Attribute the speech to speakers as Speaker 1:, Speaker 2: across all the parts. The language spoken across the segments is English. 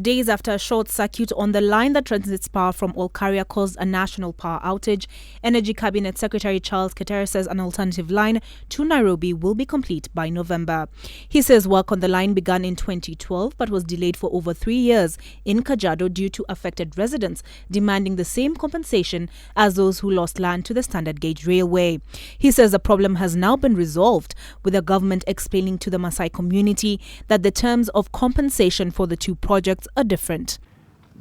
Speaker 1: Days after a short circuit on the line that transmits power from Olkaria caused a national power outage, Energy Cabinet Secretary Charles Keter says an alternative line to Nairobi will be complete by November. He says work on the line began in 2012 but was delayed for over 3 years in Kajiado due to affected residents demanding the same compensation as those who lost land to the standard gauge railway. He says the problem has now been resolved, with the government explaining to the Maasai community that the terms of compensation for the two projects are different.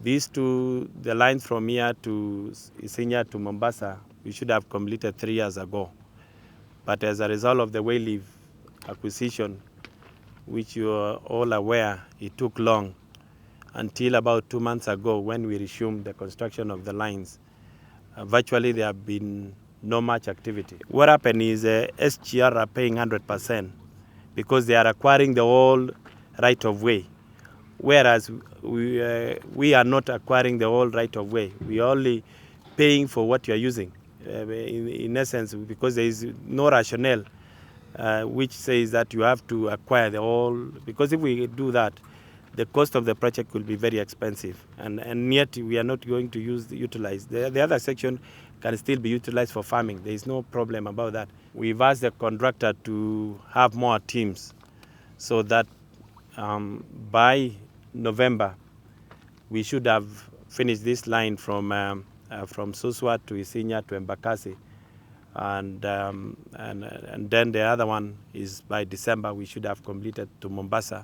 Speaker 2: These two, the lines from here to Isinya to Mombasa, we should have completed 3 years ago. But as a result of the Wayleave acquisition, which you are all aware, it took long until about 2 months ago when we resumed the construction of the lines. Virtually there have been no much activity. What happened is SGR are paying 100% because they are acquiring the whole right of way. Whereas we are not acquiring the whole right of way. We are only paying for what you are using, in essence, because there is no rationale which says that you have to acquire the whole, because if we do that, the cost of the project will be very expensive, and yet we are not going to utilize. The other section can still be utilized for farming. There is no problem about that. We've asked the contractor to have more teams so that by November, we should have finished this line from Suswa to Isinya to Embakasi, and then the other one is by December we should have completed to Mombasa,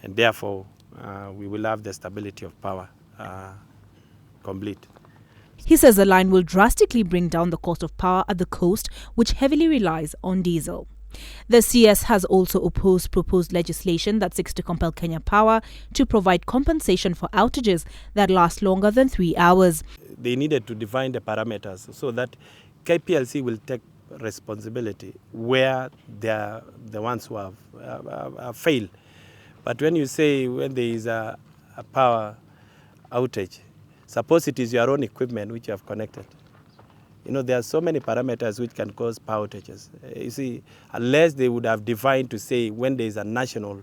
Speaker 2: and therefore we will have the stability of power complete.
Speaker 1: He says the line will drastically bring down the cost of power at the coast, which heavily relies on diesel. The CS has also opposed proposed legislation that seeks to compel Kenya Power to provide compensation for outages that last longer than 3 hours.
Speaker 2: They needed to define the parameters so that KPLC will take responsibility where they are the ones who have failed. But when you say when there is a power outage, suppose it is your own equipment which you have connected. You know, there are so many parameters which can cause power outages. You see, unless they would have defined to say when there is a national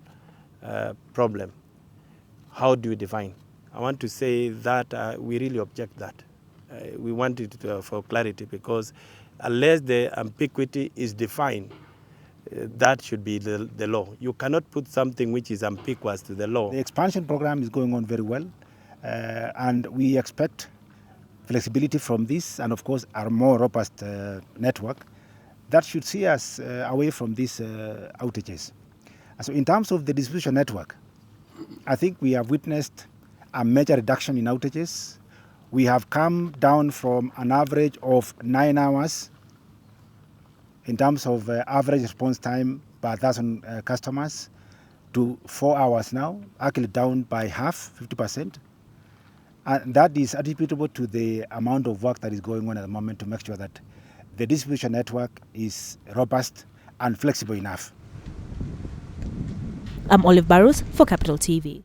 Speaker 2: problem, how do you define? I want to say that we really object that. We want it for clarity, because unless the ambiguity is defined, that should be the law. You cannot put something which is ambiguous to the law.
Speaker 3: The expansion program is going on very well, and we expect flexibility from this, and of course our more robust network that should see us away from these outages. So in terms of the distribution network, I think we have witnessed a major reduction in outages. We have come down from an average of 9 hours in terms of average response time per 1,000 customers to 4 hours now, actually down by half, 50%. And that is attributable to the amount of work that is going on at the moment to make sure that the distribution network is robust and flexible enough.
Speaker 1: I'm Olive Barros for Capital TV.